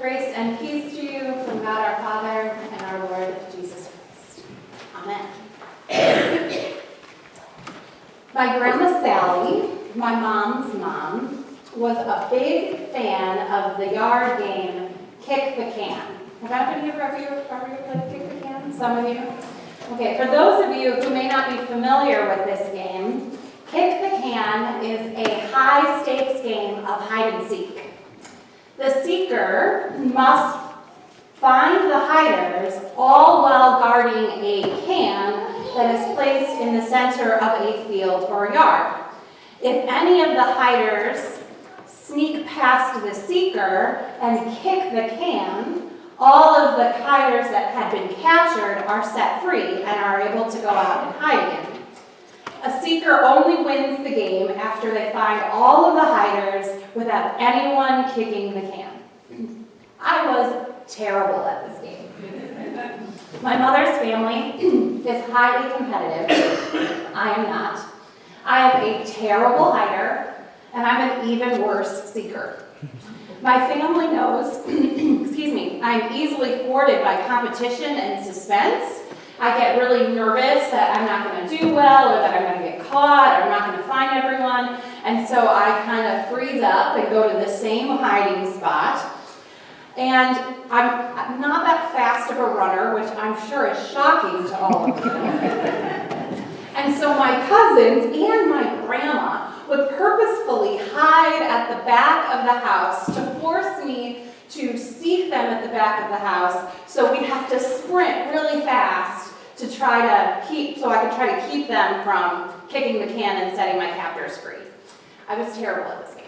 Grace and peace to you from God our Father and our Lord Jesus Christ. Amen. My Grandma Sally, my mom's mom, was a big fan of the yard game Kick the Can. Have any of you ever played Kick the Can? Some of you? Okay, for those of you who may not be familiar with this game, Kick the Can is a high-stakes game of hide and seek. The seeker must find the hiders all while guarding a can that is placed in the center of a field or yard. If any of the hiders sneak past the seeker and kick the can, all of the hiders that had been captured are set free and are able to go out and hide again. A seeker only wins the game after they find all of the hiders without anyone kicking the can. I was terrible at this game. My mother's family is highly competitive. I am not. I am a terrible hider, and I'm an even worse seeker. My family knows, excuse me, I'm easily thwarted by competition and suspense. I get really nervous that I'm not going to do well, or that I'm going to get caught, or I'm not going to find everyone, and so I kind of freeze up and go to the same hiding spot. And I'm not that fast of a runner, which I'm sure is shocking to all of you. And so my cousins and my grandma would purposefully hide at the back of the house to force me to seek them at the back of the house, so we'd have to sprint really fast to so I could try to keep them from kicking the can and setting my captors free. I was terrible at this game.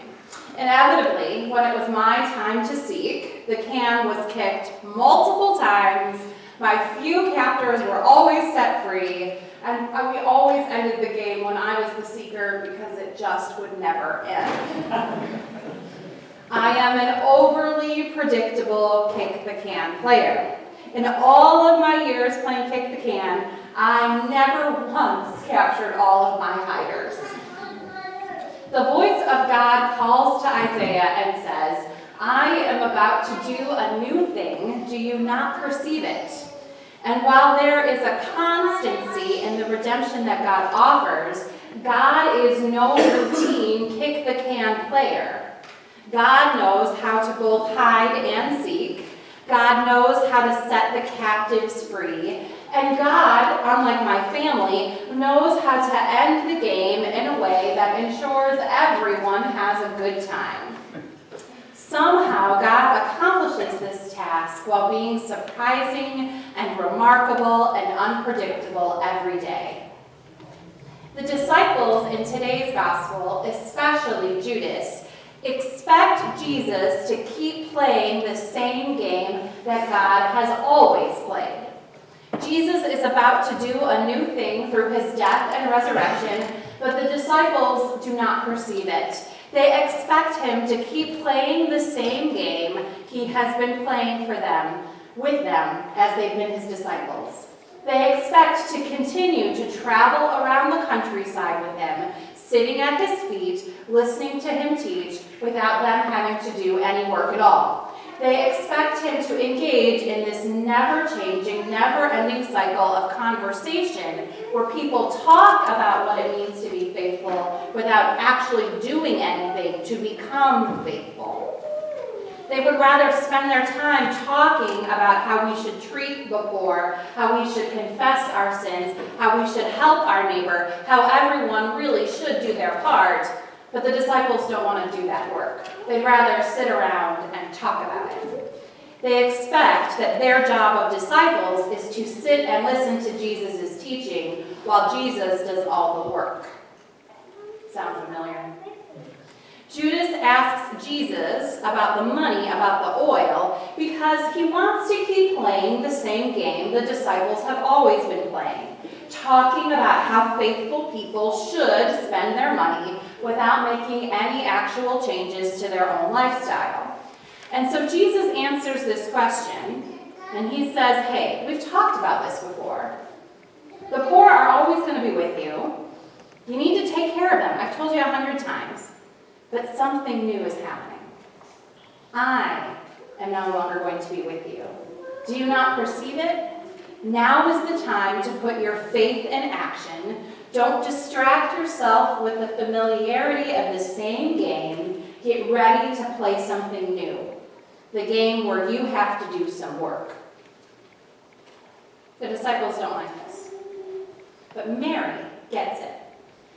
Inevitably, when it was my time to seek, the can was kicked multiple times, my few captors were always set free, and we always ended the game when I was the seeker because it just would never end. I am an overly predictable kick the can player. In all of my years playing kick the can, I never once captured all of my hiders. The voice of God calls to Isaiah and says, "I am about to do a new thing. Do you not perceive it?" And while there is a constancy in the redemption that God offers, God is no routine kick the can player. God knows how to both hide and seek. God knows how to set the captives free. And God, unlike my family, knows how to end the game in a way that ensures everyone has a good time. Somehow, God accomplishes this task while being surprising and remarkable and unpredictable every day. The disciples in today's gospel, especially Judas, expect Jesus to keep playing the same game that God has always played. Jesus is about to do a new thing through his death and resurrection, but the disciples do not perceive it. They expect him to keep playing the same game he has been playing for them, with them, as they've been his disciples. They expect to continue to travel around the countryside with him, sitting at his feet, listening to him teach, without them having to do any work at all. They expect him to engage in this never-changing, never-ending cycle of conversation where people talk about what it means to be faithful without actually doing anything to become faithful. They would rather spend their time talking about how we should treat the poor, how we should confess our sins, how we should help our neighbor, how everyone really should do their part, but the disciples don't want to do that work. They'd rather sit around and talk about it. They expect that their job of disciples is to sit and listen to Jesus' teaching while Jesus does all the work. Sound familiar? Judas asks Jesus about the money, about the oil, because he wants to keep playing the same game the disciples have always been playing, talking about how faithful people should spend their money without making any actual changes to their own lifestyle. And so Jesus answers this question, and he says, hey, we've talked about this before. The poor are always going to be with you. You need to take care of them. I've told you 100 times. But something new is happening. I am no longer going to be with you. Do you not perceive it? Now is the time to put your faith in action. Don't distract yourself with the familiarity of the same game. Get ready to play something new. The game where you have to do some work. The disciples don't like this. But Mary gets it.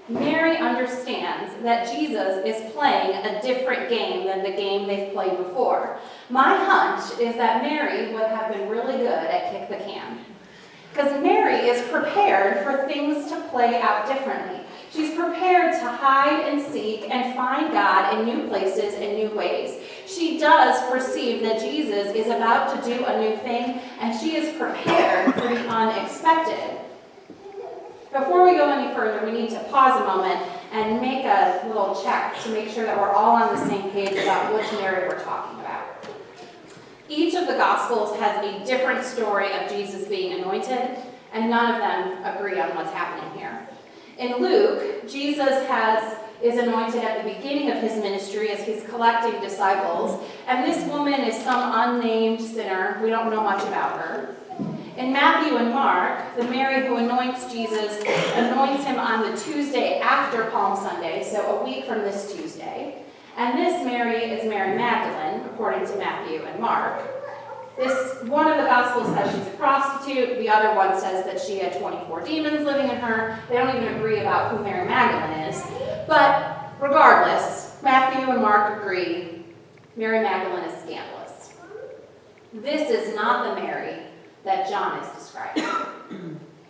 Mary understands that Jesus is playing a different game than the game they've played before. My hunch is that Mary would have been really good at kick the can. Because Mary is prepared for things to play out differently. She's prepared to hide and seek and find God in new places and new ways. She does perceive that Jesus is about to do a new thing, and she is prepared for the unexpected. Before we go any further, we need to pause a moment and make a little check to make sure that we're all on the same page about which Mary we're talking about. Each of the Gospels has a different story of Jesus being anointed, and none of them agree on what's happening here. In Luke, Jesus is anointed at the beginning of his ministry as he's collecting disciples, and this woman is some unnamed sinner. We don't know much about her. In Matthew and Mark, the Mary who anoints Jesus anoints him on the Tuesday after Palm Sunday, so a week from this Tuesday. And this Mary is Mary Magdalene, according to Matthew and Mark. One of the Gospels says she's a prostitute. The other one says that she had 24 demons living in her. They don't even agree about who Mary Magdalene is. But regardless, Matthew and Mark agree Mary Magdalene is scandalous. This is not the Mary that John is describing.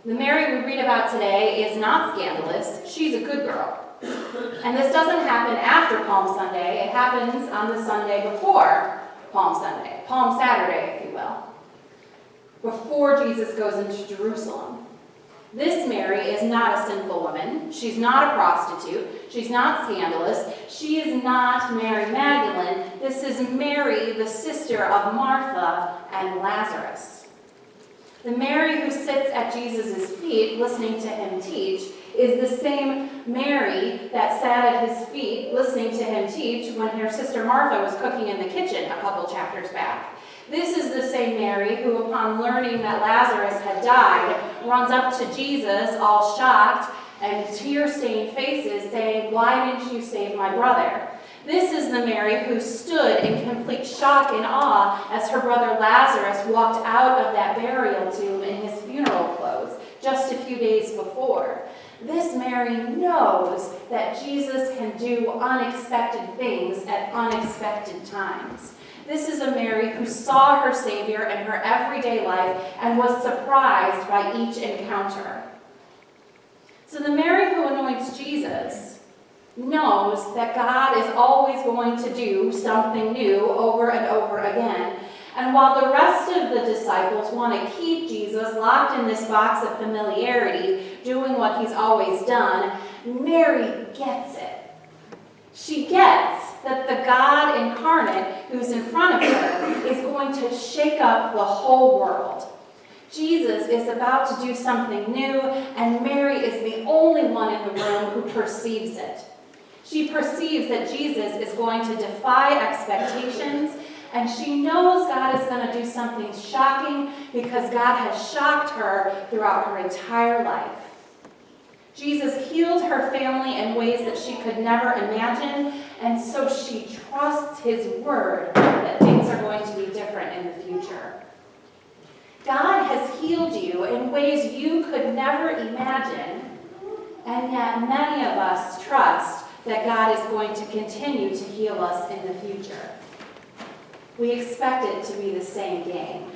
The Mary we read about today is not scandalous. She's a good girl. And this doesn't happen after Palm Sunday. It happens on the Sunday before Palm Sunday, Palm Saturday, if you will, before Jesus goes into Jerusalem. This Mary is not a sinful woman. She's not a prostitute. She's not scandalous. She is not Mary Magdalene. This is Mary, the sister of Martha and Lazarus. The Mary who sits at Jesus' feet listening to him teach is the same Mary that sat at his feet listening to him teach when her sister Martha was cooking in the kitchen a couple chapters back. This is the same Mary who, upon learning that Lazarus had died, runs up to Jesus all shocked and tear-stained faces saying, "Why didn't you save my brother?" This is the Mary who stood in complete shock and awe as her brother Lazarus walked out of that burial tomb in his funeral clothes just a few days before. This Mary knows that Jesus can do unexpected things at unexpected times. This is a Mary who saw her Savior in her everyday life and was surprised by each encounter. So the Mary who anoints Jesus knows that God is always going to do something new over and over again. And while the rest of the disciples want to keep Jesus locked in this box of familiarity, doing what he's always done, Mary gets it. She gets that the God incarnate who's in front of her is going to shake up the whole world. Jesus is about to do something new, and Mary is the only one in the room who perceives it. She perceives that Jesus is going to defy expectations, and she knows God is going to do something shocking because God has shocked her throughout her entire life. Jesus healed her family in ways that she could never imagine, and so she trusts his word that things are going to be different in the future. God has healed you in ways you could never imagine, and yet many of us trust that God is going to continue to heal us in the future. We expect it to be the same game.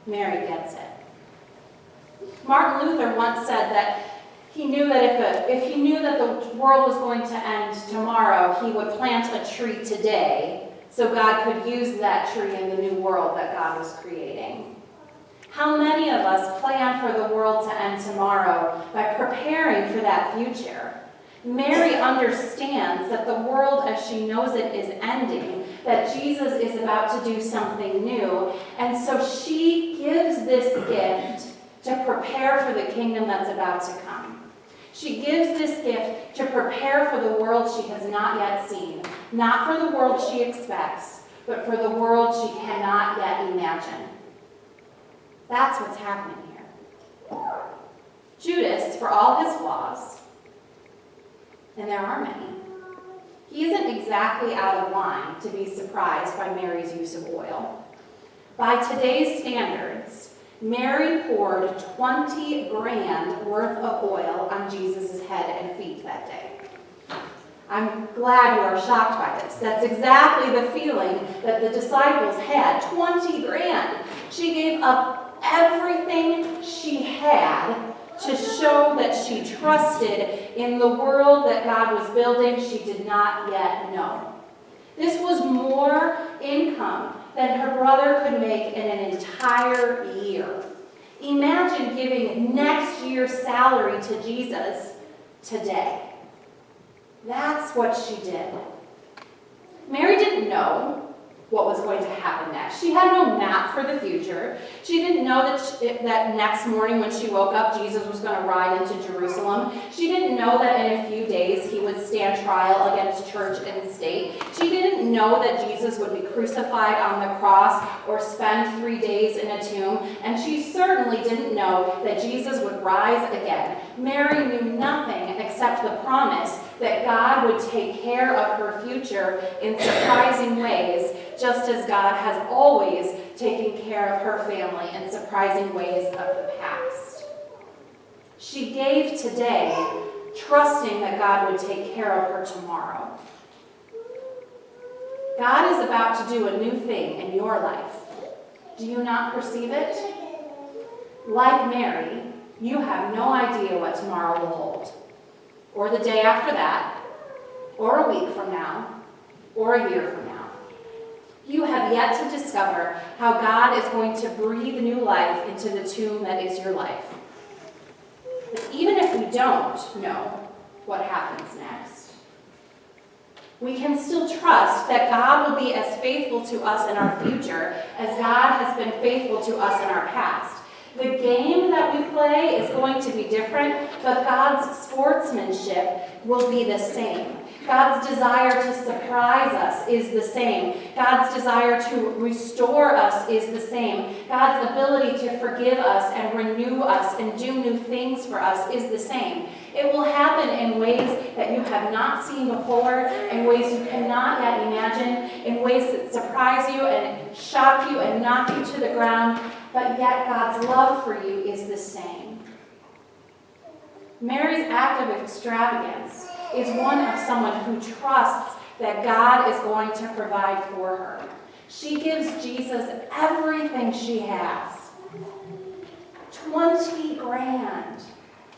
Mary gets it. Martin Luther once said that he knew that if he knew that the world was going to end tomorrow, he would plant a tree today so God could use that tree in the new world that God was creating. How many of us plan for the world to end tomorrow by preparing for that future? Mary understands that the world as she knows it is ending, that Jesus is about to do something new, and so she gives this gift to prepare for the kingdom that's about to come. She gives this gift to prepare for the world she has not yet seen, not for the world she expects, but for the world she cannot yet imagine. That's what's happening here. Judas, for all his flaws, and there are many, he isn't exactly out of line to be surprised by Mary's use of oil. By today's standards, Mary poured 20 grand worth of oil on Jesus' head and feet that day. I'm glad you are shocked by this. That's exactly the feeling that the disciples had. 20 grand. She gave up everything she had to show that she trusted in the world that God was building she did not yet know. This was more income than her brother could make in an entire year. Imagine giving next year's salary to Jesus today. That's what she did. Mary didn't know what was going to happen next. She had no map for the future. She didn't know that next morning when she woke up, Jesus was going to ride into Jerusalem. She didn't know that in a few days he would stand trial against church and state. She didn't know that Jesus would be crucified on the cross or spend 3 days in a tomb. And she certainly didn't know that Jesus would rise again. Mary knew nothing except the promise that God would take care of her future in surprising ways, just as God has always taken care of her family in surprising ways of the past. She gave today, trusting that God would take care of her tomorrow. God is about to do a new thing in your life. Do you not perceive it? Like Mary, you have no idea what tomorrow will hold, or the day after that, or a week from now, or a year from now. You have yet to discover how God is going to breathe new life into the tomb that is your life. But even if we don't know what happens next, we can still trust that God will be as faithful to us in our future as God has been faithful to us in our past. The game that we play is going to be different, but God's sportsmanship will be the same. God's desire to surprise us is the same. God's desire to restore us is the same. God's ability to forgive us and renew us and do new things for us is the same. It will happen in ways that you have not seen before, in ways you cannot yet imagine, in ways that surprise you and shock you and knock you to the ground, but yet God's love for you is the same. Mary's act of extravagance is one of someone who trusts that God is going to provide for her. She gives Jesus everything she has. 20 grand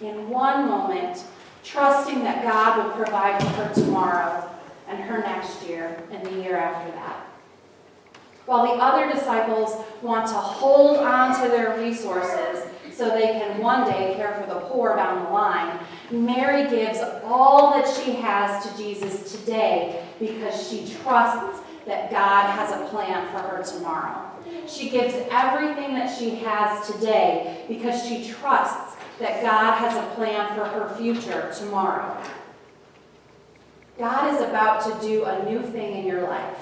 in one moment, trusting that God will provide for her tomorrow and her next year and the year after that. While the other disciples want to hold on to their resources so they can one day care for the poor down the line, Mary gives all that she has to Jesus today because she trusts that God has a plan for her tomorrow. She gives everything that she has today because she trusts that God has a plan for her future tomorrow. God is about to do a new thing in your life.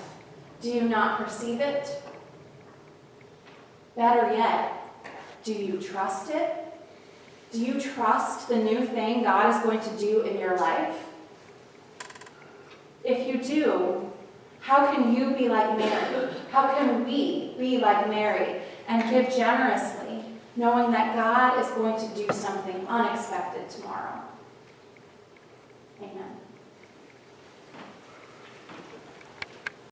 Do you not perceive it? Better yet, do you trust it? Do you trust the new thing God is going to do in your life? If you do, how can you be like Mary? How can we be like Mary and give generously, knowing that God is going to do something unexpected tomorrow? Amen.